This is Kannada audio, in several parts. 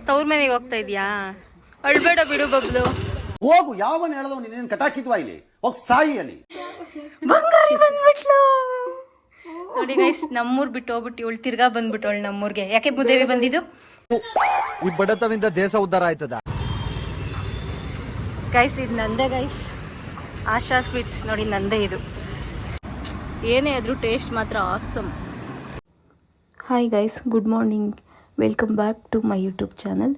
ತವ್ರ ಮನೆಗೆ ಹೋಗ್ತಾ ಇದೀಯಾ? ಅಳ್ಬೇಡ ಬಿಡು ಬಬ್ಲು. ಹೋಗು, ಯಾವನ್ ಹೇಳದವ್ ನೀನೇನ್ ಕಟಾಕಿದ್ವಾ ಇಲ್ಲಿ? ಹೋಗ್ ಸಾಯಿ ಅಲ್ಲಿ. ಬಂಗಾರಿ ಬಂದ್ಬಿಟ್ಲು ನೋಡಿ ಗೈಸ್. ನಮ್ಮೂರ್ ಬಿಟ್ಟು ಹೋಗ್ಬಿಟ್ಟು ಇವಳು ತಿರ್ಗಾ ಬಂದ್ಬಿಟ್ಟವಳು ನಮ್ಮೂರ್ಗೆ. ಯಾಕೆ ಭೂದೇವಿ ಬಂದಿದ್ದು? ಈ ಬಡತವಿಂದ ದೇಶ ಉದ್ಧಾರ ಆಯ್ತದ ಗೈಸ್. ಇದು ನಂದೇ ಗೈಸ್, ಆಶಾ ಸ್ವೀಟ್ಸ್ ನೋಡಿ, ನಂದೇ ಇದು. ಏನೇ ಆದರೂ ಟೇಸ್ಟ್ ಮಾತ್ರ awesome. Hi guys, good morning. Welcome back to my YouTube channel.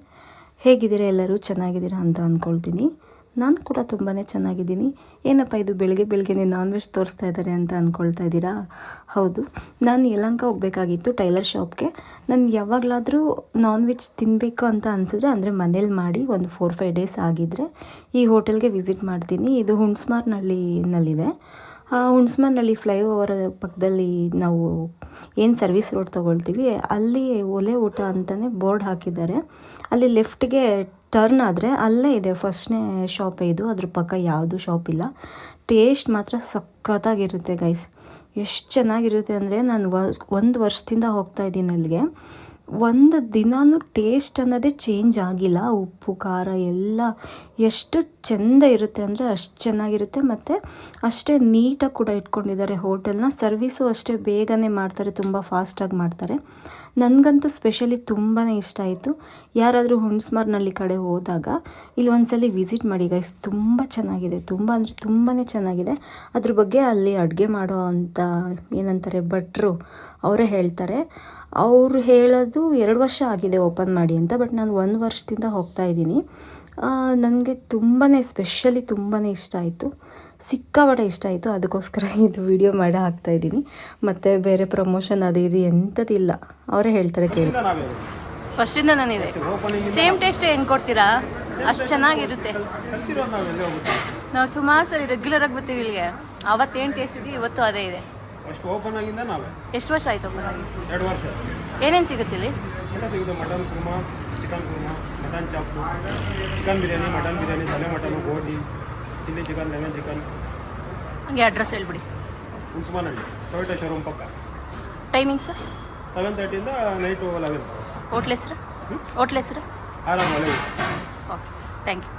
ಹೇಗಿದ್ದೀರಾ? ಎಲ್ಲರೂ ಚೆನ್ನಾಗಿದ್ದೀರಾ ಅಂತ ಅಂದ್ಕೊಳ್ತೀನಿ. ನಾನು ಕೂಡ ತುಂಬಾ ಚೆನ್ನಾಗಿದ್ದೀನಿ. ಏನಪ್ಪ ಇದು ಬೆಳಗ್ಗೆ ಬೆಳಗ್ಗೆ ನಾನ್ ವೆಜ್ ತೋರಿಸ್ತಾ ಇದ್ದಾರೆ ಅಂತ ಅಂದ್ಕೊಳ್ತಾ ಇದ್ದೀರಾ? ಹೌದು, ನಾನು ಯಲಹಂಕ ಹೋಗಬೇಕಾಗಿತ್ತು ಟೈಲರ್ ಶಾಪ್ಗೆ. ನಾನು ಯಾವಾಗಲಾದರೂ ನಾನ್ ವೆಜ್ ತಿನ್ನಬೇಕು ಅಂತ ಅನಿಸಿದ್ರೆ, ಅಂದರೆ ಮನೇಲಿ ಮಾಡಿ ಒಂದು 4-5 ಡೇಸ್ ಆಗಿದ್ದರೆ ಈ ಹೋಟೆಲ್ಗೆ ವಿಸಿಟ್ ಮಾಡ್ತೀನಿ. ಇದು ಹುಣಸ್ಮಾರ್ನಹಳ್ಳಿನಲ್ಲಿದೆ. ಹುಣಸ್ಮಾರ್ನಹಳ್ಳಿ ಫ್ಲೈಓವರ್ ಪಕ್ಕದಲ್ಲಿ ನಾವು ಏನು ಸರ್ವಿಸ್ ರೋಡ್ ತೊಗೊಳ್ತೀವಿ, ಅಲ್ಲಿ ಒಲೆ ಊಟ ಅಂತಲೇ ಬೋರ್ಡ್ ಹಾಕಿದ್ದಾರೆ. ಅಲ್ಲಿ ಲೆಫ್ಟ್ಗೆ ಟರ್ನ್ ಆದರೆ ಅಲ್ಲೇ ಇದೆ ಫಸ್ಟ್ನೇ ಶಾಪೇ ಇದು. ಅದ್ರ ಪಕ್ಕ ಯಾವುದೂ ಶಾಪ್ ಇಲ್ಲ. ಟೇಸ್ಟ್ ಮಾತ್ರ ಸಖತ್ತಾಗಿರುತ್ತೆ ಗೈಸ್. ಎಷ್ಟು ಚೆನ್ನಾಗಿರುತ್ತೆ ಅಂದರೆ, ನಾನು 1 ವರ್ಷದಿಂದ ಹೋಗ್ತಾ ಇದ್ದೀನಿ ಅಲ್ಲಿಗೆ. ಒಂದು ದಿನಾನೂ ಟೇಸ್ಟ್ ಅನ್ನೋದೇ ಚೇಂಜ್ ಆಗಿಲ್ಲ. ಉಪ್ಪು ಖಾರ ಎಲ್ಲ ಎಷ್ಟು ಚೆಂದ ಇರುತ್ತೆ ಅಂದರೆ ಅಷ್ಟು ಚೆನ್ನಾಗಿರುತ್ತೆ. ಮತ್ತು ಅಷ್ಟೇ ನೀಟಾಗಿ ಕೂಡ ಇಟ್ಕೊಂಡಿದ್ದಾರೆ ಹೋಟೆಲ್ನ. ಸರ್ವಿಸು ಅಷ್ಟೇ ಬೇಗನೆ ಮಾಡ್ತಾರೆ, ತುಂಬ ಫಾಸ್ಟಾಗಿ ಮಾಡ್ತಾರೆ. ನನಗಂತೂ ಸ್ಪೆಷಲಿ ತುಂಬಾ ಇಷ್ಟ ಆಯಿತು. ಯಾರಾದರೂ ಹುಣಸ್ಮಾರ್ನಹಳ್ಳಿ ಕಡೆ ಹೋದಾಗ ಇಲ್ಲಿ ಒಂದ್ಸಲಿ ವಿಸಿಟ್ ಮಾಡಿ ಗೈಸ್. ತುಂಬ ಚೆನ್ನಾಗಿದೆ, ತುಂಬ ಅಂದರೆ ತುಂಬಾ ಚೆನ್ನಾಗಿದೆ. ಅದ್ರ ಬಗ್ಗೆ ಅಲ್ಲಿ ಅಡುಗೆ ಮಾಡೋ ಅಂಥ ಏನಂತಾರೆ ಭಟ್ರು, ಅವರೇ ಹೇಳ್ತಾರೆ. ಅವರು ಹೇಳೋದು 2 ವರ್ಷ ಆಗಿದೆ ಓಪನ್ ಮಾಡಿ ಅಂತ, ಬಟ್ ನಾನು 1 ವರ್ಷದಿಂದ ಹೋಗ್ತಾ ಇದ್ದೀನಿ. ನನಗೆ ತುಂಬಾ ಸ್ಪೆಷಲಿ ತುಂಬಾ ಇಷ್ಟ ಆಯಿತು, ಸಿಕ್ಕಾಪಟ್ಟೆ ಇಷ್ಟ ಆಯಿತು. ಅದಕ್ಕೋಸ್ಕರ ಇದು ವಿಡಿಯೋ ಮಾಡಿ ಹಾಕ್ತಾಯಿದ್ದೀನಿ. ಮತ್ತು ಬೇರೆ ಪ್ರಮೋಷನ್ ಅದು ಇದು ಎಂಥದ್ದಿಲ್ಲ, ಅವರೇ ಹೇಳ್ತಾರೆ ಕೇಳಿ. ಫಸ್ಟಿಂದ ನಾನಿದೆ ಸೇಮ್ ಟೇಸ್ಟ್ ಏನು ಕೊಡ್ತೀರಾ? ಅಷ್ಟು ಚೆನ್ನಾಗಿರುತ್ತೆ. ನಾವು ಸುಮಾರು ಸಲ ರೆಗ್ಯುಲರಾಗಿ ಬರ್ತೀವಿ ಇಲ್ಲಿಗೆ. ಅವತ್ತೇನು ಟೇಸ್ಟ್ ಇದೆ ಇವತ್ತು ಅದೇ ಇದೆ. ಅಷ್ಟು ಓಪನ್ ಆಗಿಂದ ನಾವೇ. ಎಷ್ಟು ವರ್ಷ ಆಯ್ತು ಓಪನ್ ಆಗಿ? 2 ವರ್ಷ. ಏನೇನು ಸಿಗುತ್ತೆ ಇಲ್ಲಿ? ಎಲ್ಲ ಸಿಗುತ್ತೆ. Mutton kurma, chicken kurma, mutton chops, chicken biryani, mutton biryani, ತಲೆ ಮಟನು, ಗೋಟಿ, ಚಿಲ್ಲಿ ಚಿಕನ್, ಲೆಮನ್ ಚಿಕನ್. ಹಂಗೆ ಅಡ್ರೆಸ್ ಹೇಳ್ಬಿಡಿ. ಹುಣಸ್ಮಾರ್ನಹಳ್ಳಿ ಟೊಯೋಟಾ ಶೋರೂಮ್ ಪಕ್ಕ. Timings 7:30 night 11. ಹೋಟ್ಲ್ ಹೆಸ್ರು? ಹೋಟ್ಲ್ ಹೆಸ್ರು? ಆರಾಮ್ ಒಳ್ಳೆ. Okay, thank you.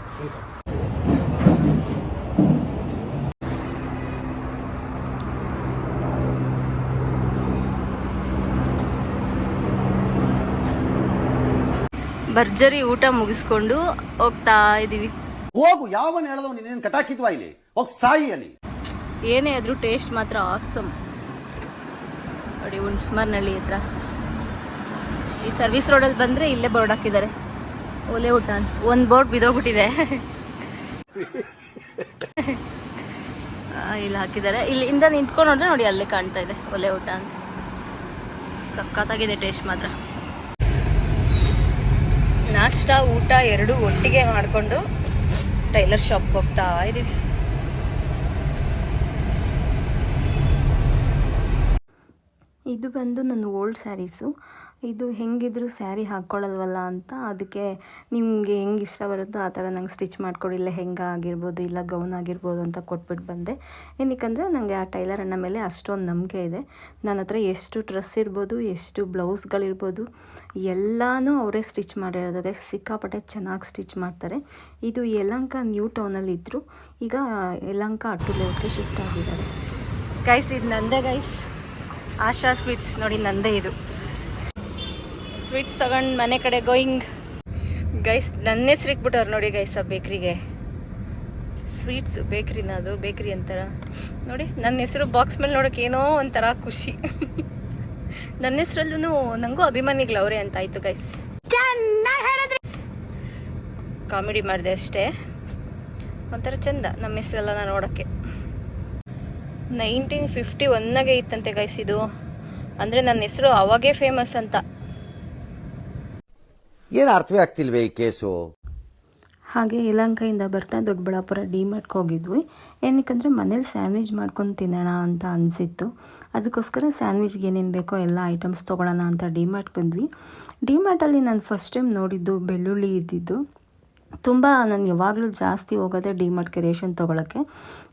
ಭರ್ಜರಿ ಊಟ ಮುಗಿಸ್ಕೊಂಡು ಹೋಗ್ತಾ ಇದ್ದೀವಿ. ಹೋಗು, ಯಾವನ್ ಹೇಳದವ್ ನೀನೇನ್ ಕಟಾಕಿದ್ವಾ ಇಲ್ಲಿ? ಹೋಗ್ ಸಾಯಿ ಅಲ್ಲಿ. ಏನೇ ಆದರೂ ಟೇಸ್ಟ್ ಮಾತ್ರ ಆಸಮ್ ನೋಡಿ. ಹುಣಸ್ಮಾರ್ನಹಳ್ಳಿ ಹತ್ರ ಈ ಸರ್ವಿಸ್ ರೋಡಲ್ಲಿ ಬಂದರೆ ಇಲ್ಲೇ ಬೋರ್ಡ್ ಹಾಕಿದ್ದಾರೆ, ಒಲೆ ಊಟ ಅಂತ. ಒಂದು ಬೋರ್ಡ್ ಬಿದ್ದೋಗ್ಬಿಟ್ಟಿದೆ, ಇಲ್ಲಿ ಹಾಕಿದ್ದಾರೆ. ಇಲ್ಲಿಂದ ನಿಂತ್ಕೊಂಡು ನೋಡಿದ್ರೆ ನೋಡಿ ಅಲ್ಲೇ ಕಾಣ್ತಾ ಇದೆ ಒಲೆ ಊಟ ಅಂತ. ಸಖತ್ತಾಗಿದೆ ಟೇಸ್ಟ್ ಮಾತ್ರ. ನಾಷ್ಟ ಊಟ ಎರಡೂ ಒಟ್ಟಿಗೆ ಮಾಡಿಕೊಂಡು ಟೈಲರ್ ಶಾಪ್ಗೆ ಹೋಗ್ತಾ ಇದ್ದೀವಿ. ಇದು ಬಂದು ನನ್ನ ಓಲ್ಡ್ ಸ್ಯಾರೀಸು. ಇದು ಹೆಂಗಿದ್ರು ಸ್ಯಾರಿ ಹಾಕ್ಕೊಳ್ಳಲ್ವಲ್ಲ ಅಂತ, ಅದಕ್ಕೆ ನಿಮಗೆ ಹೆಂಗೆ ಇಷ್ಟ ಬರುತ್ತೋ ಆ ಥರ ನಂಗೆ ಸ್ಟಿಚ್ ಮಾಡಿಕೊಡಿ, ಇಲ್ಲ ಹೆಂಗೆ ಆಗಿರ್ಬೋದು, ಇಲ್ಲ ಗೌನ್ ಆಗಿರ್ಬೋದು ಅಂತ ಕೊಟ್ಬಿಟ್ಟು ಬಂದೆ. ಏನಕ್ಕಂದರೆ ನನಗೆ ಆ ಟೈಲರ್ ಅಣ್ಣ ಮೇಲೆ ಅಷ್ಟೊಂದು ನಂಬಿಕೆ ಇದೆ. ನನ್ನ ಹತ್ರ ಎಷ್ಟು ಡ್ರೆಸ್ ಇರ್ಬೋದು, ಎಷ್ಟು ಬ್ಲೌಸ್ಗಳಿರ್ಬೋದು, ಎಲ್ಲನೂ ಅವರೇ ಸ್ಟಿಚ್ ಮಾಡಿರೋದಾರೆ. ಸಿಕ್ಕಾಪಟ್ಟೆ ಚೆನ್ನಾಗಿ ಸ್ಟಿಚ್ ಮಾಡ್ತಾರೆ. ಇದು ಯಲಹಂಕ ನ್ಯೂ ಟೌನಲ್ಲಿ ಇದ್ದರು, ಈಗ ಯಲಹಂಕ ಅಟ್ಟು ಲೇಔಟ್ಗೆ ಶಿಫ್ಟ್ ಆಗಿದ್ದಾರೆ. ಗೈಸ್, ಇದು ನಂದೇ ಗೈಸ್, ಆಶಾ ಸ್ವೀಟ್ಸ್ ನೋಡಿ, ನಂದೇ ಇದು. ಸ್ವೀಟ್ಸ್ ತಗೊಂಡು ಮನೆ ಕಡೆ ಗೋಯಿಂಗ್ ಗೈಸ್. ನನ್ನ ಹೆಸ್ರು ಇಕ್ಬಿಟ್ಟವ್ರು ನೋಡಿ ಗೈಸ್ ಆ ಬೇಕ್ರಿಗೆ. ಸ್ವೀಟ್ಸ್ ಬೇಕ್ರಿನ, ಅದು ಬೇಕ್ರಿ ಅಂತಾರ ನೋಡಿ. ನನ್ನ ಹೆಸರು ಬಾಕ್ಸ್ ಮೇಲೆ ನೋಡೋಕೆ ಏನೋ ಒಂಥರ ಖುಷಿ. ನನ್ನ ಹೆಸ್ರಲ್ಲೂ ನನಗೂ ಅಭಿಮಾನಿಗಳು ಅವರೇ ಅಂತ ಆಯಿತು ಗೈಸ್. ಕಾಮಿಡಿ ಮಾಡಿದೆ ಅಷ್ಟೇ, ಒಂಥರ ಚಂದ ನಮ್ಮ ಹೆಸ್ರೆಲ್ಲ ನೋಡೋಕ್ಕೆ. 1951 ಇತ್ತಂತೆ ಗೈಸ್ ಇದು. ಅಂದರೆ ನನ್ನ ಹೆಸರು ಅವಾಗೇ ಫೇಮಸ್ ಅಂತ. ಏನ್ ಅರ್ಥವೇ ಆಗ್ತಿಲ್ವೇ ಈ ಕೇಸು? ಹಾಗೆ ಯಲಹಂಕದಿಂದ ಬರ್ತಾ ದೊಡ್ಡಬಳ್ಳಾಪುರ ಡಿಮಾರ್ಟ್ಗೆ ಹೋಗಿದ್ವಿ. ಏನಕ್ಕಂದರೆ ಮನೇಲಿ ಸ್ಯಾಂಡ್ವಿಚ್ ಮಾಡ್ಕೊಂಡು ತಿನ್ನೋಣ ಅಂತ ಅನಿಸಿತ್ತು. ಅದಕ್ಕೋಸ್ಕರ ಸ್ಯಾಂಡ್ವಿಚ್ಗೆ ಏನೇನು ಬೇಕೋ ಎಲ್ಲ ಐಟಮ್ಸ್ ತೊಗೊಳ್ಳೋಣ ಅಂತ ಡಿಮಾರ್ಟ್ಗೆ ಬಂದ್ವಿ. ಡಿಮಾರ್ಟಲ್ಲಿ ನಾನು ಫಸ್ಟ್ ಟೈಮ್ ನೋಡಿದ್ದು ಬೆಳ್ಳುಳ್ಳಿ ಇದ್ದಿದ್ದು. ತುಂಬ ನಾನು ಯಾವಾಗಲೂ ಜಾಸ್ತಿ ಹೋಗೋದೇ ಡಿಮಾರ್ಟ್ಗೆ ರೇಷನ್ ತೊಗೊಳಕ್ಕೆ.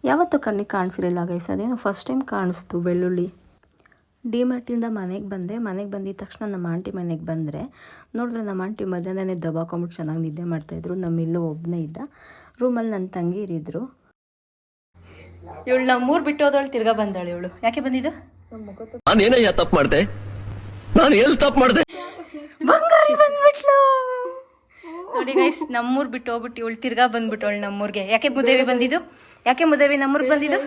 ಯಾವತ್ತೂ ಕಣ್ಣಿಗೆ ಕಾಣಿಸಿರಲಿಲ್ಲ ಗೈಸ್, ಅದೇನೋ ಫಸ್ಟ್ ಟೈಮ್ ಕಾಣಿಸ್ತು ಬೆಳ್ಳುಳ್ಳಿ. ಡಿಮಾರ್ಟಿಂದ ಮನೆಗೆ ಬಂದಿದ್ದ ತಕ್ಷಣ ನಮ್ಮ ಆಂಟಿ ಮನೆಗೆ ಬಂದರೆ ನೋಡಿದ್ರೆ ನಮ್ಮ ಆಂಟಿ ಮಧ್ಯಾಹ್ನನೇ ದಬಾಕೊಂಬಿಟ್ಟು ಚೆನ್ನಾಗಿ ನಿದ್ದೆ ಮಾಡ್ತಾಯಿದ್ರು. ನಮ್ಮಿಲ್ಲೂ ಒಬ್ಬನೇ ಇದ್ದ. ರೂಮಲ್ಲಿ ನನ್ನ ತಂಗಿರಿದ್ರು. ಇವಳು ನಮ್ಮೂರು ಬಿಟ್ಟು ಹೋದವಳು ತಿರ್ಗಾ ಬಂದಳು. ಇವಳು ಯಾಕೆ ಬಂದಿದ್ದು? ನಾನೇನಯ್ಯ ತಪ್ಪು ಮಾಡ್ದೆ? ನಾನು ಎಲ್ಲಿ ತಪ್ಪು ಮಾಡ್ದೆ? ಬಂಗಾರಿ ಬಂದ್ಬಿಟ್ಲು ನೋಡಿ ಗೈಸ್. ನಮ್ಮೂರು ಬಿಟ್ಟು ಹೋಗ್ಬಿಟ್ಟು ಇವಳು ತಿರ್ಗಾ ಬಂದ್ಬಿಟ್ಟವಳು ನಮ್ಮೂರಿಗೆ. ಯಾಕೆ ಮುದೇವಿ ಬಂದಿದ್ದು? ಯಾಕೆ ಮುದೇವಿ ನಮ್ಮೂರಿಗೆ ಬಂದಿದ್ದು?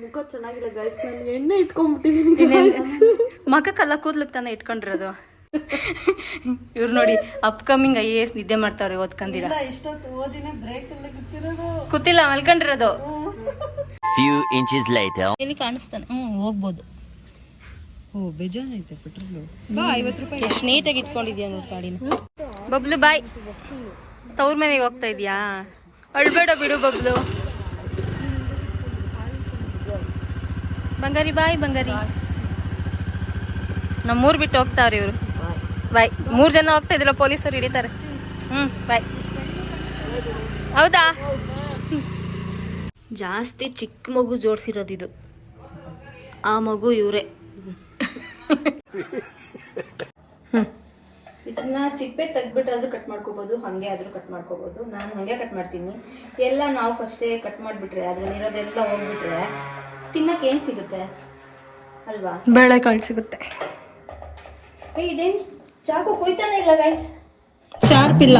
ಮುಖ ಚೆನ್ನಾಗಿಲ್ಲ ಗೈಸ್, ನಾನು ಎಣ್ಣೆ ಇಟ್ಕೊಂಡ್ಬಿಟ್ಟಿದ್ದೀನಿ. ಮಗಕ್ಕೆಲ್ಲ ಕೂದ್ಲಕ್ಕೆ ತಾನೇ ಇಟ್ಕೊಂಡಿರೋದು. ಇವ್ರು ನೋಡಿ ಅಪ್ಕಮಿಂಗ್ IAS ನಿದ್ದೆ ಮಾಡ್ತಾವ್ರೆ, ಓದ್ಕೊಂಡಿಲ್ಲ. ಇಷ್ಟೊತ್ತು ಓದಿನ ಬ್ರೇಕ್ ಎಲ್ಲ ಕೂತಿಲ್ಲ, ಮಲ್ಕೊಂಡಿರೋದು. Few inches later. ಎಲ್ಲಿ ಕಾಣಿಸ್ತಾನೆ? ಹೋಗ್ಬೋದು. ಬೇಜಾನೈತೆ ಪೆಟ್ರೋಲು. 50 ರೂಪಾಯಿ ಎಷ್ಟು ನೀಟಾಗಿ ಇಟ್ಕೊಂಡಿದ್ಯಾ ನೋಡಿ ಗಾಡಿನ. ಬಬ್ಲು ಬಾಯ್, ತವ್ರ ಮನೆಗೆ ಹೋಗ್ತಾ ಇದೀಯಾ? ಅಳ್ಬೇಡ ಬಿಡು ಬಬ್ಲು. ಬಂಗಾರಿ ಬಾಯ್. ಬಂಗಾರಿ ನಮ್ಮೂರು ಬಿಟ್ಟು ಹೋಗ್ತಾವ್ರಿ ಇವರು. ಬಾಯ್. 3 ಜನ ಹೋಗ್ತಾ ಇದ್ರ, ಪೊಲೀಸರು ಹಿಡಿತಾರೆ. ಬಾಯ್. ಹೌದಾ? ಜಾಸ್ತಿ ಚಿಕ್ಕ ಮಗು ಜೋಡಿಸಿರೋದಿದು. ಆ ಮಗು ಇವರೇ. ಇದನ್ನ ಸಿಪ್ಪೆ ತೆಗ್ದ್ಬಿಟ್ಟಾದ್ರೂ ಕಟ್ ಮಾಡ್ಕೋಬಹುದು, ಹಂಗೆ ಆದ್ರೂ ಕಟ್ ಮಾಡ್ಕೋಬಹುದು. ನಾನು ಹಂಗೆ ಕಟ್ ಮಾಡ್ತೀನಿ. ಎಲ್ಲ ನಾವು ಫಸ್ಟೇ ಕಟ್ ಮಾಡಿಬಿಟ್ರೆ ಅದ್ರಲ್ಲಿರೋದೆಲ್ಲ ಹೋಗ್ಬಿಟ್ರೆ ತಿನ್ನಕ್ಕೆ ಏನ್ ಸಿಗುತ್ತೆ ಅಲ್ವಾ? ಬೇಳೆಕಾಳು ಸಿಗುತ್ತೆ. ಇದೇನ್ ಚಾಕು ಕೊಯ್ತಾನೆ ಇಲ್ಲ ಗೈಸ್. ಶಾರ್ಪ್ ಇಲ್ಲ,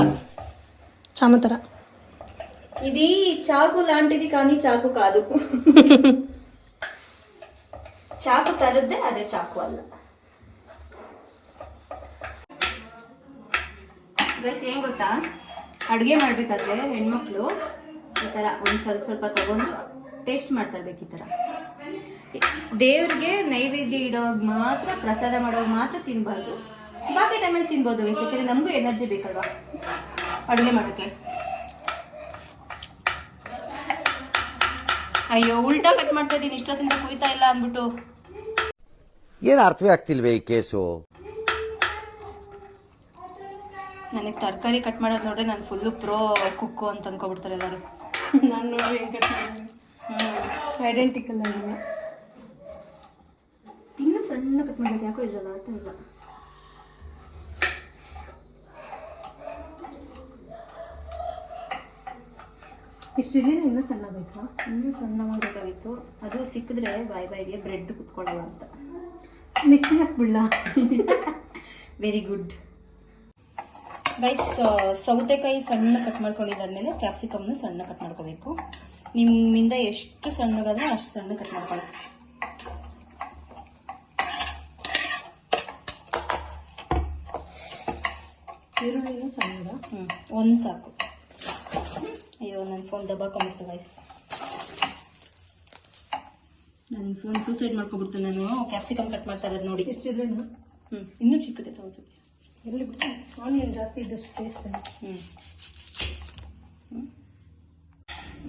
ಚಾಮತರ. ఇది చాకు లాంటిది కానీ చాకు కాదు. చాకు ತರದ್ದೆ, ಆದ್ರೆ ಚಾಕು ಅಲ್ಲ. ಗೈಸ್ ಏನ್ ಗೊತ್ತಾ, ಅಡುಗೆ ಮಾಡ್ಬೇಕಾದ್ರೆ ಹೆಣ್ಮಕ್ಳು ಈ ತರ ಒಂದ್ ಸ್ವಲ್ಪ ತಗೊಂಡು ಟೇಸ್ಟ್ ಮಾಡ್ತಿರ್ಬೇಕು. ಈ ತರ ದೇವ್ರಿಗೆ ನೈವೇದ್ಯ ಇಡೋವಾಗ ಮಾತ್ರ, ಪ್ರಸಾದ ಮಾಡೋವಾಗ ಮಾತ್ರ ತಿನ್ಬಾರ್ದು. ಬಾಕಿ ಟೈಮಲ್ಲಿ ತಿನ್ಬೋದು ಗೈಸ್, ಯಾಕಂದ್ರೆ ನಮಗೂ ಎನರ್ಜಿ ಬೇಕಲ್ವಾ ಅಡುಗೆ ಮಾಡೋಕ್ಕೆ. ಅಯ್ಯೋ ಉಲ್ಟಾ ಕಟ್ ಮಾಡ್ತಾ ಇದೀನಿ, ಇಷ್ಟೊತ್ತಿಂದ ಕುಯ್ತಾ ಇಲ್ಲ ಅಂದ್ಬಿಟ್ಟು. ಏನು ಅರ್ಥವೇ ಆಗ್ತಿಲ್ವೇ ಈ ಕೇಸು? ನನಗೆ ತರಕಾರಿ ಕಟ್ ಮಾಡೋದು ನೋಡ್ರೆ ನಾನು ಫುಲ್ಲು ಪ್ರೋ ಕುಕ್ಕು ಅಂತ ಅನ್ಕೊಬಿಡ್ತಾರೆ ಎಲ್ಲರೂ. ನಾನು ನೋಡ್ರಿ ಹೆಂಗೆ ಕಟ್ ಮಾಡಿದ್ದೀನಿ. ಐಡೆಂಟಿಕಲ್ ಆಗಿದೆ. ಇನ್ನೂ ಸಣ್ಣ ಕಟ್ ಮಾಡೋದು ಯಾಕೋ ಇರಲ್ಲ, ಅರ್ಥ ಇಲ್ಲ. ಇಷ್ಟಿದ್ದೀನಿ, ಇನ್ನೂ ಸಣ್ಣ ಬೇಕಾ? ಇನ್ನೂ ಸಣ್ಣ ಮಾಡಬೇಕಾಗಿತ್ತು. ಅದು ಸಿಕ್ಕಿದ್ರೆ ಬಾಯಿಗೆ ಬ್ರೆಡ್ ಕುತ್ಕೊಳ್ಳಲ್ಲ ಅಂತ. ಮಿಕ್ಸಿಗೆ ಹಾಕ್ಬಿಡ್ಲಾ? Very good guys. ಸೌತೆಕಾಯಿ ಸಣ್ಣ ಕಟ್ ಮಾಡ್ಕೊಂಡಿದ್ದಾದ್ಮೇಲೆ ಕ್ಯಾಪ್ಸಿಕಮ್ನ ಸಣ್ಣ ಕಟ್ ಮಾಡ್ಕೋಬೇಕು. ನಿಮ್ಮಿಂದ ಎಷ್ಟು ಸಣ್ಣಗಾದ್ರೆ ಅಷ್ಟು ಸಣ್ಣ ಕಟ್ ಮಾಡ್ಕೊಳ್ಳಿ. ಈರುಳ್ಳಿನೂ ಸಣ್ಣದ? ಒಂದು ಸಾಕು. ಅಯ್ಯೋ ನನ್ನ ಫೋನ್ ದಬ್ಬಾಕೊಂಡ್ಬಿಡ್ತು ಗೈಸ್. ನನ್ನ ಫೋನ್ ಸೂಸೈಡ್ ಮಾಡ್ಕೊಬಿಡ್ತು. ನಾನು ಕ್ಯಾಪ್ಸಿಕಮ್ ಕಟ್ ಮಾಡ್ತಾ ಇರೋದು ನೋಡಿ. ಇಷ್ಟಿರಲಿಲ್ಲ? ಇನ್ನೂ ಚಿಕ್ಕದೆ ಹೌದು. ಎಲ್ಲಿ ಬಿಟ್ಟು ಆನಿಯನ್ ಜಾಸ್ತಿ ಇದ್ದಷ್ಟು taste.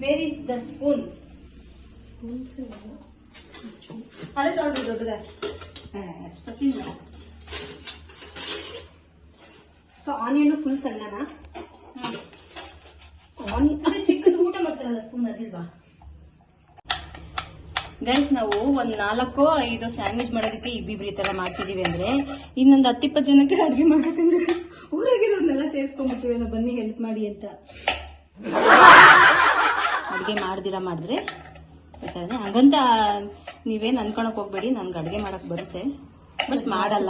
Where is the spoon? ಅದೇ ತಗೊಂಡು ದೊಡ್ಡದೆ. ಆನಿಯನ್ ಫುಲ್ ಸಣ್ಣನಾ? ಆನಿಯನ್ ಚಿಕ್ಕದು ಊಟ ಮಾಡ್ತಾರಲ್ಲ ಸ್ಪೂನ್, ಅದಿಲ್ವಾ ಗೈಸ್? ನಾವು ಒಂದ್ 4-5 ಸ್ಯಾಂಡ್ವಿಚ್ ಮಾಡೋದಕ್ಕೆ ಇಬ್ಬಿಬ್ರು ಈ ತರ ಮಾಡ್ತಿದೀವಿ ಅಂದ್ರೆ, ಇನ್ನೊಂದು 10-20 ಜನಕ್ಕೆ ಅಡುಗೆ ಮಾಡ್ಬೇಕಂದ್ರೆ ಊರಾಗಿರೋರ್ನೆಲ್ಲ ಸೇರಿಸ್ಕೊಂಡ್ಬಿಡ್ತೀವಿ ನಾವು, ಬನ್ನಿ ಹೆಲ್ಪ್ ಮಾಡಿ ಅಂತ. ಅಡುಗೆ ಮಾಡಿದ್ರೆ ಈ ಥರನೇ. ಹಂಗಂತ ನೀವೇನು ಅನ್ಕೊಳಕ್ ಹೋಗ್ಬೇಡಿ, ನನ್ಗೆ ಅಡುಗೆ ಮಾಡಕ್ ಬರುತ್ತೆ, ಬಟ್ ಮಾಡಲ್ಲ.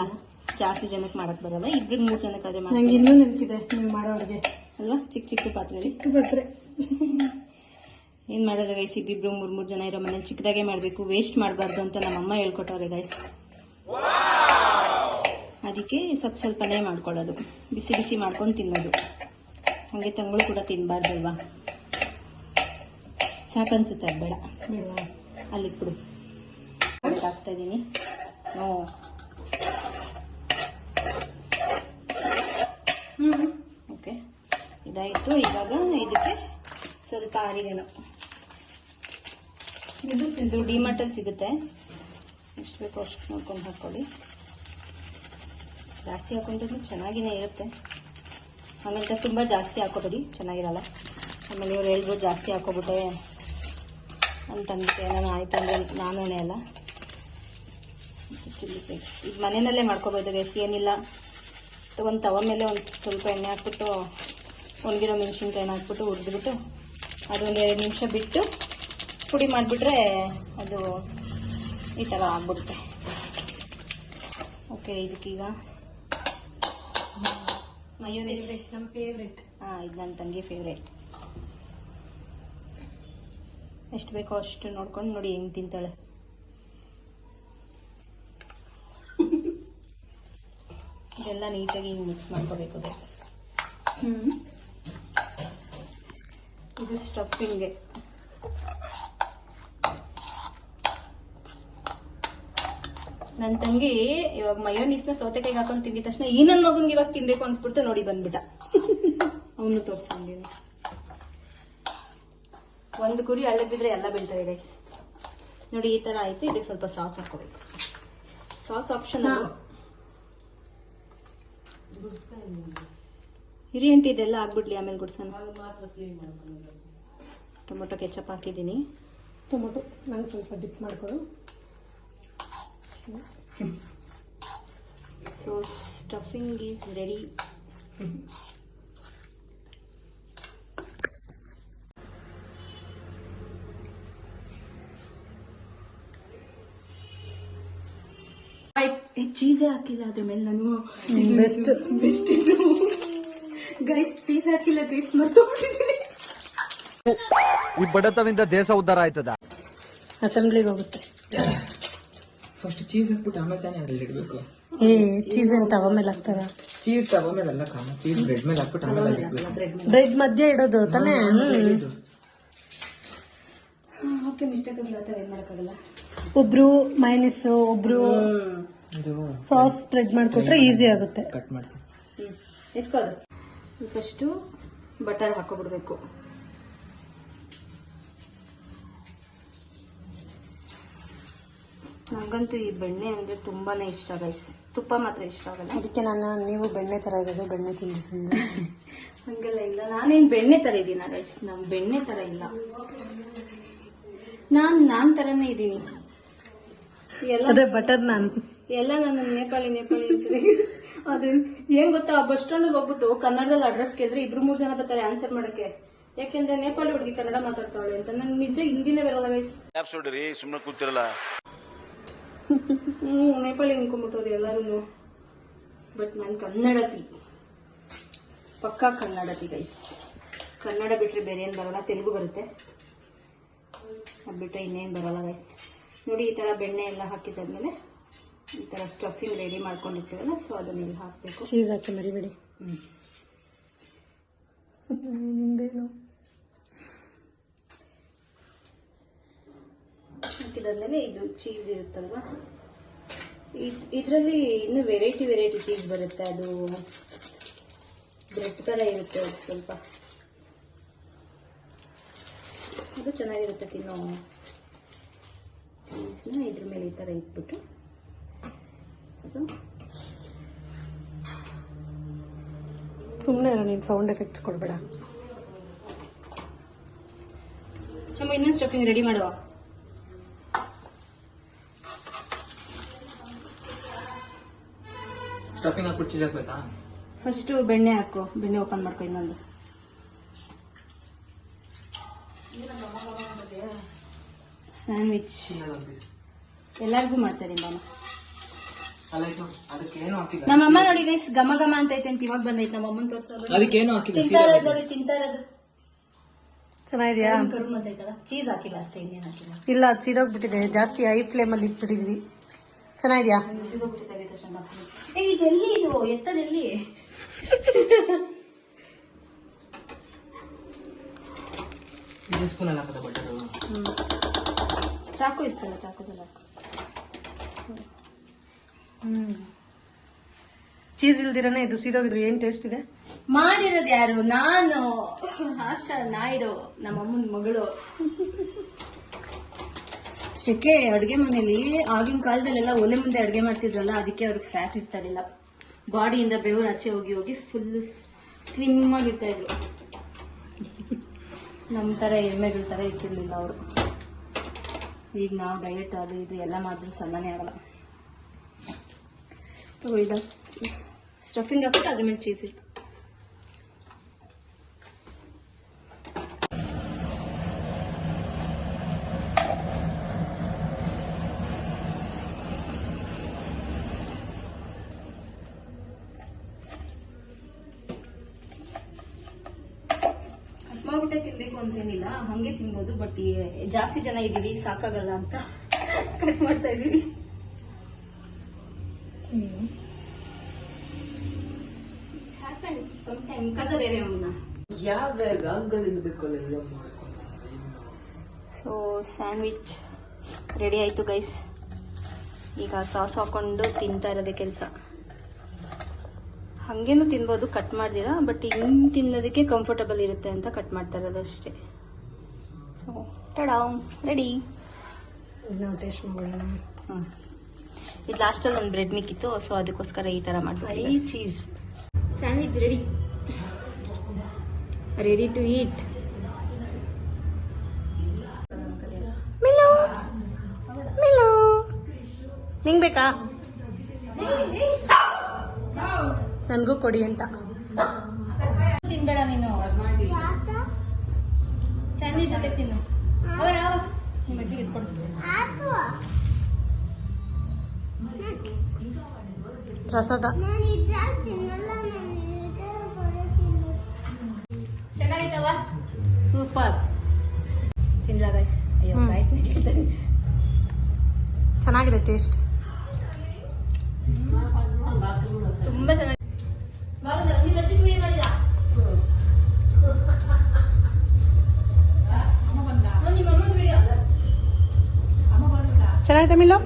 ಜಾಸ್ತಿ ಜನಕ್ಕೆ ಮಾಡಕ್ ಬರಲ್ಲ. 2-3 ಜನಕ್ಕಾದ್ರೆ ನಂಗೆ ಇನ್ನೂ ನೆನಪಿದೆ ನೀವು ಮಾಡೋರಿಗೆ ಅಲ್ವಾ? ಚಿಕ್ಕ ಪಾತ್ರೆ. ಚಿಕ್ಕ ಪಾತ್ರೆ ಏನ್ ಮಾಡೋದು ಗೈಸ್, ಇಬ್ಬಿಬ್ರು 3 ಜನ ಇರೋ ಮನೇಲಿ ಚಿಕ್ಕದಾಗೆ ಮಾಡ್ಬೇಕು, ವೇಸ್ಟ್ ಮಾಡಬಾರ್ದು ಅಂತ ನಮ್ಮಮ್ಮ ಹೇಳ್ಕೊಟ್ಟವ್ರೆ ಗೈಸ್. ಅದಕ್ಕೆ ಸ್ವಲ್ಪನೇ ಮಾಡ್ಕೊಳ್ಳೋದು, ಬಿಸಿ ಬಿಸಿ ಮಾಡ್ಕೊಂಡು ತಿನ್ನೋದು. ಹಾಗೆ ತಂಗಳು ಕೂಡ ತಿನ್ಬಾರ್ದಲ್ವಾ? ಸಾಕನ್ಸುತ್ತೆ, ಅದು ಬೇಡ ಬೇಡವಾ? ಅಲ್ಲಿಟ್ಬಿಡು. ಹಾಕ್ತಾ ಇದ್ದೀನಿ. ಓಕೆ, ಇದಾಯಿತು. ಇವಾಗ ಇದಕ್ಕೆ ಸ್ವಲ್ಪ ಆರಿಗೆನೋ, ಇದು ಡಿಮಾರ್ಟಲ್ಲಿ ಸಿಗುತ್ತೆ. ಎಷ್ಟು ಬೇಕೋ ಅಷ್ಟು ನೋಡ್ಕೊಂಡು ಹಾಕ್ಕೊಳ್ಳಿ. ಜಾಸ್ತಿ ಹಾಕೊಂಡ್ರೂ ಚೆನ್ನಾಗಿನೇ ಇರುತ್ತೆ, ಆಮೇಲೆ ತುಂಬ ಜಾಸ್ತಿ ಹಾಕೋಬೇಡಿ, ಚೆನ್ನಾಗಿರಲ್ಲ. ಆಮೇಲೆ ಇವ್ರು ಹೇಳ್ಬೋದು ಜಾಸ್ತಿ ಹಾಕೋಬಿಟ್ಟೆ ಅಂತಂದ್ಬಿಟ್ಟು ಏನಾರು ಆಯಿತು ಅಂದರೆ ನಾನೇ ಅಲ್ಲ. ಚಿಲ್ಲಿ ಫ್ಲೇಕ್ಸ್ ಇದು ಮನೆಯಲ್ಲೇ ಮಾಡ್ಕೋಬೋದು ಗೈಸ್, ಏನಿಲ್ಲ. ಒಂದು ತವ ಮೇಲೆ ಒಂದು ಸ್ವಲ್ಪ ಎಣ್ಣೆ ಹಾಕ್ಬಿಟ್ಟು ಒಣಗಿರೋ ಮೆಣಸಿನ್ಕಾಯಿನ ಹಾಕ್ಬಿಟ್ಟು ಹುರಿದ್ಬಿಟ್ಟು ಅದೊಂದು 2 ನಿಮಿಷ ಬಿಟ್ಟು ಪುಡಿ ಮಾಡಿಬಿಟ್ರೆ ಅದು ಈ ಥರ ಆಗ್ಬಿಡುತ್ತೆ. ಓಕೆ, ಇದಕ್ಕೀಗ ಮಯೋನೈಸ್ ನಮ್ಮ ಫೇವ್ರೆಟ್. ಇದು ನನ್ನ ತಂಗಿ ಫೇವ್ರೇಟ್. ಎಷ್ಟು ಬೇಕೋ ಅಷ್ಟು ನೋಡ್ಕೊಂಡು ನೋಡಿ ಹೆಂಗೆ ತಿಂತಾಳೆ. ಇದೆಲ್ಲ ನೀಟಾಗಿ ಹಿಂಗೆ ಮಿಕ್ಸ್ ಮಾಡ್ಕೋಬೇಕು. ಇದು ಸ್ಟಫಿಂಗ್ಗೆ. ನನ್ನ ತಂಗಿ ಇವಾಗ ಮಯೋನೀಸ್ನ ಸೌತೆಕಾಯಿಗೆ ಹಾಕೊಂಡು ತಿಂದಿದ ತಕ್ಷಣ ಈ ನನ್ನ ಮಗನ್ಗೆ ಇವಾಗ ತಿನ್ಬೇಕು ಅನ್ಸ್ಬಿಟ್ಟು ನೋಡಿ ಬಂದ್ಬಿಟ್ಟ. ಅವನು ತೋರಿಸ್ಕೊಂಡಿದ್ದೀನಿ. ಒಂದು ಕುರಿ ಅಳ್ಳದಿದ್ರೆ ಎಲ್ಲ ಬೀಳ್ತವೆ ಗೈಸ್. ನೋಡಿ ಈ ತರ ಆಯ್ತು. ಇದಕ್ಕೆ ಸ್ವಲ್ಪ ಸಾಸ್ ಹಾಕೋಬೇಕು. Sauce optional. ಹಿರಿ ಅಂಟಿ ಇದೆಲ್ಲ ಆಗ್ಬಿಡ್ಲಿ, ಆಮೇಲೆ ಗುಡ್ಸೋಣ. ಟೊಮೊಟೊ ಕೆಚಪ್ ಹಾಕಿದ್ದೀನಿ. ಟೊಮೊಟೊ ನಂಗೆ ಸ್ವಲ್ಪ ಡಿಪ್ ಮಾಡ್ಕೊಡು. So stuffing is ready. ಚೀಸೇ ಹಾಕಿಲ್ಲ ಅದ್ರ ಮೇಲೆ ನಾನು. ಬೆಸ್ಟ್ ಗೈಸ್ ಚೀಸ್ ಹಾಕಿಲ್ಲ ಗೈಸ್, ಮರ್ತೋಗ್ಬಿಟ್ಟಿದ್ದೀನಿ. ಈ ಬಡತವಿಂದ ದೇಶ ಉದ್ಧಾರ ಆಯ್ತದ. ಅಸೆಂಬ್ಲಿಗೆ ಹೋಗುತ್ತೆ. ಫಸ್ಟ್ ಚೀಸ್ ಹಾಕ್ಬಿಟ್ಟು ಆಮೇಲೆ ತಾನೇ ಅದ್ರಲ್ಲಿ ಇಡ್ಬೇಕು. ಚೀಸ್ ಅಂತ ತವ ಮೇಲೆ ಹಾಕ್ತಾರ. ಚೀಸ್ ತವ ಮೇಲೆ ಅಲ್ಲ ಕಾಮ, ಚೀಸ್ ಬ್ರೆಡ್ ಮೇಲೆ ಹಾಕ್ಬಿಟ್ಟು ಆಮೇಲೆ ಅಲ್ಲಿ ಇಡ್ಬೇಕು. ಬ್ರೆಡ್ ಮಧ್ಯೆ ಇಡೋದು ತಾನೇ. ಓಕೆ, ಮಿಸ್ಟೇಕ್ ಆಗ್ಲತ್ತಾವ, ಏನ್ ಮಾಡಕ್ಕಾಗಲ್ಲ. ಒಬ್ರು ಮೈನಸ್, ಒಬ್ರು ಇದು ಸಾಸ್ ಸ್ಪ್ರೆಡ್ ಮಾಡ್ಕೊಟ್ರೆ ಈಸಿ ಆಗುತ್ತೆ. ಕಟ್ ಮಾಡ್ತೀವಿ. ಎತ್ಕೋದು. ಫಸ್ಟು ಬಟರ್ ಹಾಕೋಬಿಡ್ಬೇಕು. ನಂಗಂತೂ ಈ ಬೆಣ್ಣೆ ಅಂದ್ರೆ ತುಂಬಾನೇ ಇಷ್ಟ ಗೈಸ್. ತುಪ್ಪ ಮಾತ್ರ ಇಷ್ಟ ಆಗಲ್ಲ. ಅದಕ್ಕೆ ನೀವು ಬೆಣ್ಣೆ ತರ ಇರೋದು, ಬೆಣ್ಣೆ ತಿಂದಿದ್ದೀನಿ. ಹಂಗೆಲ್ಲ ಇಲ್ಲ, ನಾನೇನ್ ಬೆಣ್ಣೆ ತರ ಇದೀನ ಗೈಸ್? ನಾನ್ ಬೆಣ್ಣೆ ತರ ಇಲ್ಲ, ನಾನ್ ತರನೇ ಇದೀನಿ. ಅದೇ ಬಟರ್ ಎಲ್ಲ ನಾನು ನೇಪಾಳಿ ಅಂತೀನಿ. ಅದು ಏನ್ ಗೊತ್ತಾ, ಬಸ್ ಸ್ಟ್ಯಾಂಡ್ ಹೋಗ್ಬಿಟ್ಟು ಕನ್ನಡದಲ್ಲಿ ಅಡ್ರೆಸ್ ಕೇಳಿದ್ರೆ 2-3 ಜನ ಬರ್ತಾರೆ ಆನ್ಸರ್ ಮಾಡಕ್ಕೆ. ಯಾಕೆಂದ್ರೆ ನೇಪಾಳಿ ಹುಡುಗಿ ಕನ್ನಡ ಮಾತಾಡ್ತಾವಳೆ ಅಂತ. ನನ್ ನಿಜ ಹಿಂದಿನೇ ಬರಲ್ಲ ಗೈಸ್. ಸುಮ್ಮನೆ ಕೂತಿರಲ್ಲ. ನೇಪಾಳಿ ಅನ್ಕೊಂಡ್ಬಿಟ್ಟವ್ರು ಎಲ್ಲಾರು. ಬಟ್ ನಾನು ಕನ್ನಡತಿ, ಪಕ್ಕಾ ಕನ್ನಡತಿ ಗೈಸ್. ಕನ್ನಡ ಬಿಟ್ರೆ ಬೇರೆ ಏನ್ ಬರಲ್ಲ. ತೆಲುಗು ಬರುತ್ತೆ, ಅದ್ ಬಿಟ್ರೆ ಇನ್ನೇನ್ ಬರಲ್ಲ ಗೈಸ್. ನೋಡಿ ಈ ತರ ಬೆಣ್ಣೆ ಎಲ್ಲ ಹಾಕಿದಾದ್ಮೇಲೆ ಈ ತರ ಸ್ಟಫಿಂಗ್ ರೆಡಿ ಮಾಡ್ಕೊಂಡಿರ್ತೀವಲ್ಲ, ಸೊ ಅದನ್ನ ಇಲ್ಲಿ ಹಾಕ್ಬೇಕು. ಚೀಸ್ ಹಾಕಿ ಮರಿಬೇಡಿ. ಹಾಕಿದಾದ್ಮೇಲೆ ಇದು ಚೀಸ್ ಇರುತ್ತಲ್ವಾ, ಇದರಲ್ಲಿ ಇನ್ನು ವೆರೈಟಿ ಚೀಸ್ ಬರುತ್ತೆ. ಅದು ಬ್ರೆಡ್ ತರ ಇರುತ್ತೆ, ಸ್ವಲ್ಪ ಅದು ಚೆನ್ನಾಗಿರುತ್ತೆ ತಿನ್ನೋ. ಚೀಸ್ನ ಇದ್ರ ಮೇಲೆ ಈ ತರ ಇಟ್ಬಿಟ್ಟು ಸುಮ್ಮನೆ ಇರೋ, ನೀನು ಸೌಂಡ್ ಎಫೆಕ್ಟ್ಸ್ ಕೊಡ್ಬೇಡ. ಚಮ್ಮ ಇನ್ನೊಂದು ಸ್ಟಫಿಂಗ್ ರೆಡಿ ಮಾಡುವ. ಸ್ಟಫಿಂಗ್ ಹಾಕ್ಬಿಟ್ಟು ಚೀಸ್ ಹಾಕ್ಬೇಕಾ? ಫಸ್ಟ್ ಬೆಣ್ಣೆ ಹಾಕು. ಬೆಣ್ಣೆ ಓಪನ್ ಮಾಡ್ಕೊ. ಇನ್ನೊಂದು ಸ್ಯಾಂಡ್ವಿಚ್ ಎಲ್ಲರಿಗೂ ಮಾಡ್ತಾರೆ ನಾನು. ಅದಕ್ಕೇನು ಹಾಕಿಲ್ಲ. ನಮ್ಮಮ್ಮ ನೋಡಿ ಗೈಸ್, ಘಮ ಘಮ ಅಂತ ಐತೆ ಅಂತ ಇವಾಗ ಬಂದೈತೆ. ನಮ್ಮಮ್ಮನ ತೋರ್ಸೋದು. ಅದಕ್ಕೇನು ಹಾಕಿಲ್ಲ. ತಿಂತಾ ಇರೋದು ನೋಡಿ, ತಿಂತಾ ಇರೋದು ಚೆನ್ನಾಗಿದ್ಯಾ? ಕರುಮ್ ಅಂತ ಐತಲ್ಲ. ಚೀಸ್ ಹಾಕಿಲ್ಲ ಅಷ್ಟೇ, ಇನ್ನೇನು ಹಾಕಿಲ್ಲ. ಇಲ್ಲ, ಅದು ಸೀದೋಗ್ಬಿಟ್ಟಿದೆ. ಜಾಸ್ತಿ ಹೈ ಫ್ಲೇಮ್ ಅಲ್ಲಿ ಇಟ್ಬಿಟ್ಟಿದ್ವಿ. ಚೆನ್ನಾಗಿದ್ಯಾ? ಇದೆಲ್ಲಿ ಇದು ಎತ್ತದೆಲ್ಲಿ? ಇದು ಸ್ಪೂನ್ ಅಲ್ಲಿ ಹಾಕೋದ ಬಟರು. ಚಾಕು ಇರ್ತಲ್ಲ, ಚಾಕುದಲ್ಲಿ ಹಾಕು. ಚೀಸ್ ಇಲ್ದಿರನೇ ಇದು ಸೀದೋಗಿದ್ರು. ಏನ್ ಟೇಸ್ಟ್ ಇದೆ? ಮಾಡಿರೋದು ಯಾರು? ನಾನು, ಆಶಾ ನಾಯ್ಡು, ನಮ್ಮಮ್ಮನ ಮಗಳು. ಶೆಕೆ ಅಡುಗೆ ಮನೇಲಿ ಆಗಿನ ಕಾಲದಲ್ಲೆಲ್ಲ ಒಲೆ ಮುಂದೆ ಅಡುಗೆ ಮಾಡ್ತಿದ್ರಲ್ಲ, ಅದಕ್ಕೆ ಅವ್ರಿಗೆ ಫ್ಯಾಟ್ ಇರ್ತಾ ಇರಲಿಲ್ಲ. ಬಾಡಿಯಿಂದ ಬೆವರು ಆಚೆ ಹೋಗಿ ಹೋಗಿ ಫುಲ್ ಸ್ಲಿಮ್ ಆಗಿರ್ತಾ ಇದ್ರು. ನಮ್ಮ ತರ ಎಮ್ಮೆಗಳ ತರ ಇರ್ತಿರ್ಲಿಲ್ಲ ಅವರು. ಈಗ ನಾವು ಡಯಟ್ ಅದು ಇದು ಎಲ್ಲ ಮಾಡಿದ್ರು ಸಣ್ಣನೇ ಆಗಲ್ಲ. ತಗೋ ಇದು ಸ್ಟಫಿಂಗ್ ಹಾಕ್ಬಿಟ್ಟು ಅದ್ರ ಮೇಲೆ ಚೀಸ್ ಇಟ್ಟು. ಮಾಡ್ಬಿಟ್ಟೆ ತಿನ್ಬೇಕು ಅಂತೇನಿಲ್ಲ, ಹಂಗೆ ತಿನ್ಬೋದು. ಬಟ್ ಜಾಸ್ತಿ ಜನ ಇದೀವಿ, ಸಾಕಾಗಲ್ಲ ಅಂತ ಕಟ್ ಮಾಡ್ತಾ ಇದೀವಿ. ಸೊ ಸ್ಯಾಂಡ್ವಿಚ್ ರೆಡಿ ಆಯ್ತು ಗೈಸ್. ಈಗ ಸಾಸ್ ಹಾಕೊಂಡು ತಿಂತಾ ಇರೋದೇ ಕೆಲಸ. ಹಾಗೇನು ತಿನ್ಬೋದು ಕಟ್ ಮಾಡ್ದಿರಾ, ಬಟ್ ಹಿಂಗೆ ತಿನ್ನೋದಕ್ಕೆ ಕಂಫರ್ಟಬಲ್ ಇರುತ್ತೆ ಅಂತ ಕಟ್ ಮಾಡ್ತಾ ಇರೋದು ಅಷ್ಟೇ. So ta-da ready. ನಾವು ಟೇಸ್ಟ್ ಮಾಡೋಣ. ಇದು ಲಾಸ್ಟಲ್ಲಿ ಒಂದು ಬ್ರೆಡ್ ಮಿಕ್ಕಿತ್ತು, ಸೊ ಅದಕ್ಕೋಸ್ಕರ ಈ ಥರ ಮಾಡ್ತೀವಿ. ಈ cheese sandwich ready, ready to eat. Milu Milu ನಿಂಗೆ ಬೇಕಾ? ನನಗೂ ಕೊಡಿ ಅಂತ. ತಿನ್ಬೇಡ ನೀನು, ಸ್ಯಾಂಡ್ವಿಚ್ ಜೊತೆ ತಿನ್ನು. ನಿಮ್ಮ ಅಜ್ಜಿಗೆ ಎತ್ಕೊಡ್ತೀನಿ. ಪ್ರಸಾದ ಚೆನ್ನಾಗಿತ್ತವ? ಸೂಪರ್. ತಿನ್ಲಾ ಗೈಸ್? ಅಯ್ಯೋ ಗೈಸ್ ಚೆನ್ನಾಗಿದೆ ಟೇಸ್ಟ್. ತುಂಬಾ ಚೆನ್ನಾಗಿ. ಚೆನ್ನಾಗಿದೆ ಮಿಲು.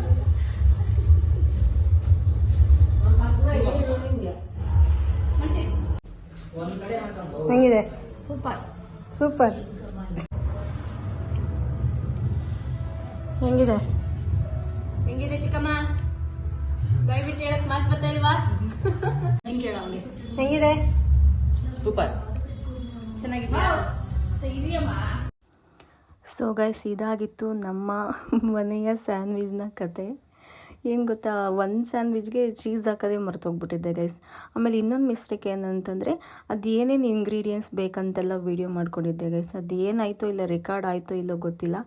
ಹೆಂಗಿದೆ? ಸೂಪರ್. ಸೂಪರ್. ಹೆಂಗಿದೆ? ಹೆಂಗಿದೆ ಚಿಕ್ಕಮ್ಮ? ಬಾಯ್ ಬಿಟ್ಟು ಹೇಳಕ್ ಮಾತು ಬರ್ತಾ ಇಲ್ವಾ? ಹಿಂಗೆ ಹೇಳ ಅವ್ನಿಗೆ. ಹೆಂಗಿದೆ? ಸೂಪರ್. ಚೆನ್ನಾಗಿದೆಯಮ್ಮ? ಸೊ ಗೈಸ್, ಇದಾಗಿತ್ತು ನಮ್ಮ ಮನೆಯ ಸ್ಯಾಂಡ್ವಿಚ್ನ ಕತೆ. ಏನು ಗೊತ್ತಾ, ಒಂದು ಸ್ಯಾಂಡ್ವಿಚ್ಗೆ ಚೀಸ್ ಹಾಕೋದೇ ಮರ್ತೋಗ್ಬಿಟ್ಟಿದ್ದೆ ಗೈಸ್. ಆಮೇಲೆ ಇನ್ನೊಂದು ಮಿಸ್ಟೇಕ್ ಏನಂತಂದರೆ, ಅದು ಏನೇನು ಇಂಗ್ರೀಡಿಯೆಂಟ್ಸ್ ಬೇಕಂತೆಲ್ಲ ವೀಡಿಯೋ ಮಾಡ್ಕೊಂಡಿದ್ದೆ ಗೈಸ್. ಅದು ಏನಾಯಿತೋ ಇಲ್ಲ, ರೆಕಾರ್ಡ್ ಆಯಿತೋ ಇಲ್ಲೋ ಗೊತ್ತಿಲ್ಲ,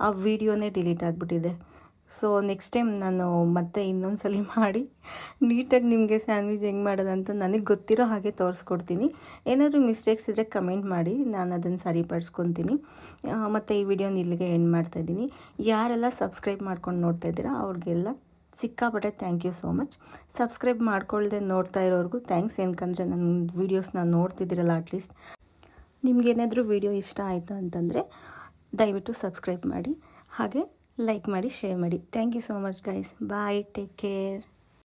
ಆ ವಿಡಿಯೋನೇ ಡಿಲೀಟ್ ಆಗಿಬಿಟ್ಟಿದೆ. ಸೊ ನೆಕ್ಸ್ಟ್ ಟೈಮ್ ನಾನು ಮತ್ತೆ ಇನ್ನೊಂದು ಸಲ ಮಾಡಿ ನೀಟಾಗಿ ನಿಮಗೆ ಸ್ಯಾಂಡ್ವಿಚ್ ಹೆಂಗೆ ಮಾಡೋದಂತ ನನಗೆ ಗೊತ್ತಿರೋ ಹಾಗೆ ತೋರಿಸ್ಕೊಡ್ತೀನಿ. ಏನಾದರೂ ಮಿಸ್ಟೇಕ್ಸ್ ಇದ್ದರೆ ಕಮೆಂಟ್ ಮಾಡಿ, ನಾನು ಅದನ್ನು ಸರಿಪಡಿಸ್ಕೊತೀನಿ. ಮತ್ತು ಈ ವಿಡಿಯೋನ ಇಲ್ಲಿಗೆ ಎಂಡ್ ಮಾಡ್ತಾಯಿದ್ದೀನಿ. ಯಾರೆಲ್ಲ ಸಬ್ಸ್ಕ್ರೈಬ್ ಮಾಡ್ಕೊಂಡು ನೋಡ್ತಾ ಇದ್ದೀರಾ ಅವ್ರಿಗೆಲ್ಲ ಸಿಕ್ಕಾಪಟ್ಟೆ thank you so much. Subscribe ಮಾಡ್ಕೊಳ್ದೆ ನೋಡ್ತಾ ಇರೋರ್ಗೂ ಥ್ಯಾಂಕ್ಸ್. ಏನಕ್ಕಂದರೆ ನನ್ನ ವೀಡಿಯೋಸ್ನ ನೋಡ್ತಿದ್ದೀರಲ್ಲ, ಅಟ್ಲೀಸ್ಟ್ ನಿಮಗೇನಾದರೂ ವೀಡಿಯೋ ಇಷ್ಟ ಆಯಿತು ಅಂತಂದರೆ ದಯವಿಟ್ಟು ಸಬ್ಸ್ಕ್ರೈಬ್ ಮಾಡಿ, ಹಾಗೆ ಲೈಕ್ ಮಾಡಿ, ಶೇರ್ ಮಾಡಿ. Thank you so much guys. Bye, take care.